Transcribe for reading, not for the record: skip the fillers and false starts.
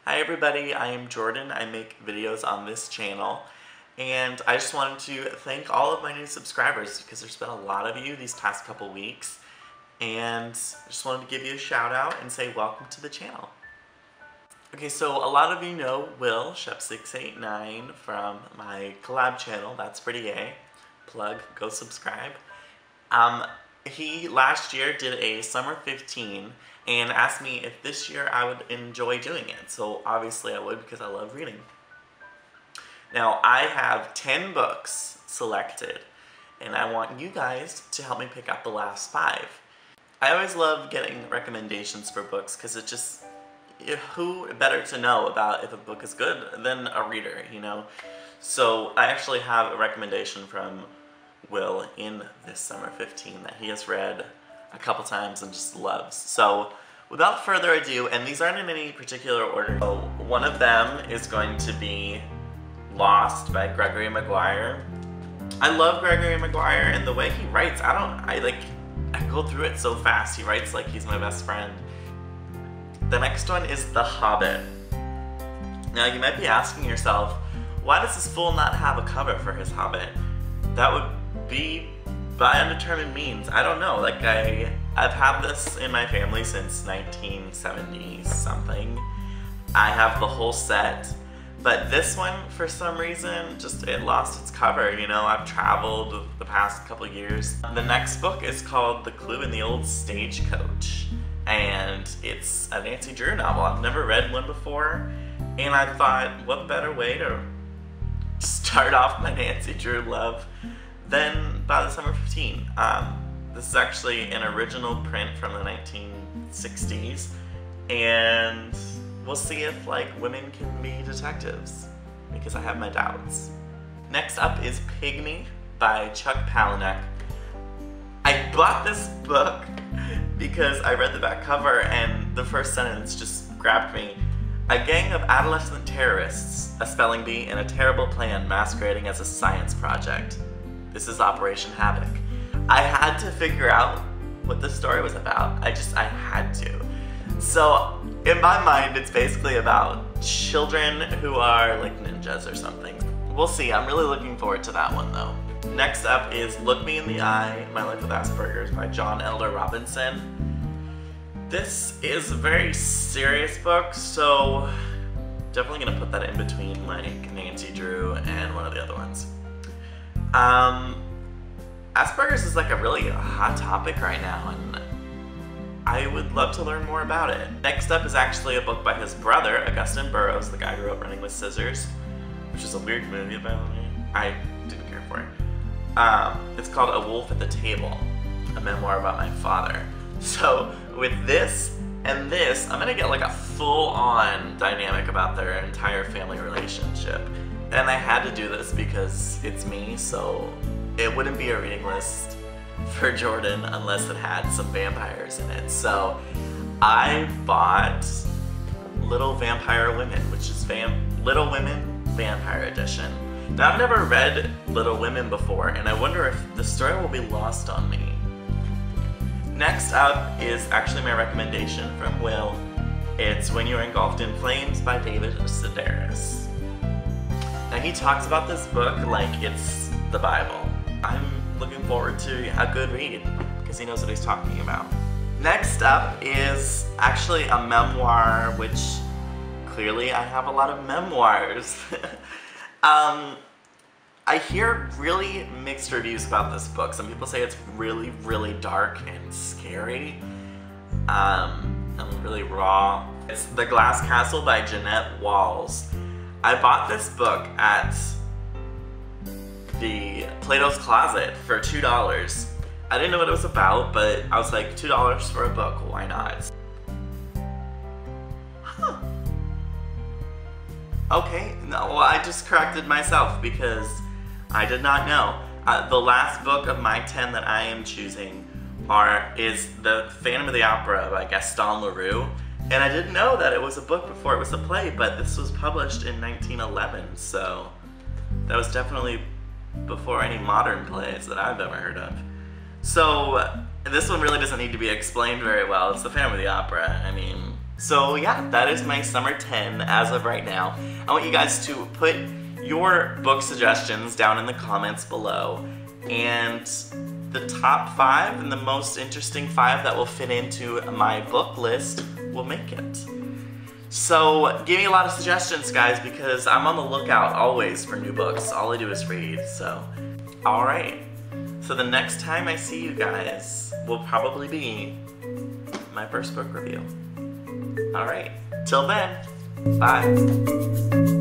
Hi everybody, I am Jordan. I make videos on this channel and I just wanted to thank all of my new subscribers because there's been a lot of you these past couple weeks, and I just wanted to give you a shout out and say welcome to the channel. Okay, so a lot of you know Will, Shep689 from my collab channel, That's Pretty Gay. Plug, go subscribe. He last year did a summer 15 and asked me if this year I would enjoy doing it. So obviously I would, because I love reading. Now I have 10 books selected and I want you guys to help me pick out the last 5. I always love getting recommendations for books because it just, who better to know about if a book is good than a reader, you know? So I actually have a recommendation from Will in this summer 15 that he has read a couple times and just loves. So without further ado, and these aren't in any particular order, so one of them is going to be Lost by Gregory Maguire. I love Gregory Maguire and the way he writes. I go through it so fast. He writes like he's my best friend. The next one is The Hobbit. Now you might be asking yourself, why does this fool not have a cover for his Hobbit? That would be by undetermined means. I don't know, like I've had this in my family since 1970 something. I have the whole set, but this one for some reason it lost its cover. You know, I've traveled the past couple years. The next book is called The Clue in the Old Stagecoach, and it's a Nancy Drew novel. I've never read one before, and I thought, what better way to start off my Nancy Drew love than by the summer 15. This is actually an original print from the 1960s, and we'll see if women can be detectives, because I have my doubts. Next up is Pygmy by Chuck Palahniuk. I bought this book because I read the back cover and the first sentence just grabbed me. A gang of adolescent terrorists, a spelling bee, and a terrible plan masquerading as a science project. This is Operation Havoc. I had to figure out what the story was about. I had to. So, in my mind, it's basically about children who are like ninjas or something. We'll see. I'm really looking forward to that one, though. Next up is Look Me in the Eye, My Life with Asperger's by John Elder Robinson. This is a very serious book, so definitely gonna put that in between like Nancy Drew and one of the other ones. Asperger's is like a really hot topic right now, and I would love to learn more about it. Next up is actually a book by his brother, Augustin Burroughs, the guy who wrote Running with Scissors, which is a weird movie about me. I didn't care for it. It's called A Wolf at the Table, a memoir about my father. So with this and this, I'm gonna get like a full-on dynamic about their entire family relationship. And I had to do this because it's me, so it wouldn't be a reading list for Jordan unless it had some vampires in it. So I bought Little Vampire Women, which is Little Women Vampire Edition. Now I've never read Little Women before, and I wonder if the story will be lost on me. Next up is actually my recommendation from Will. It's When You Are Engulfed in Flames by David Sedaris. Now he talks about this book like it's the Bible. I'm looking forward to a good read because he knows what he's talking about. Next up is actually a memoir, which clearly I have a lot of memoirs. I hear really mixed reviews about this book. Some people say it's really, really dark and scary, and really raw. It's The Glass Castle by Jeanette Walls. I bought this book at the Plato's Closet for $2. I didn't know what it was about, but I was like, $2 for a book, why not? Huh. Okay, no, well, I just corrected myself because I did not know. The last book of my 10 that I am choosing is The Phantom of the Opera by Gaston Leroux. And I didn't know that it was a book before it was a play, but this was published in 1911, so that was definitely before any modern plays that I've ever heard of. So this one really doesn't need to be explained very well. It's The Phantom of the Opera. I mean, So yeah, that is my summer 10 as of right now. I want you guys to put your book suggestions down in the comments below, and the top 5 and the most interesting 5 that will fit into my book list will make it. So give me a lot of suggestions, guys, because I'm on the lookout always for new books. All I do is read, so. Alright, so the next time I see you guys will probably be my first book review. Alright, till then, bye.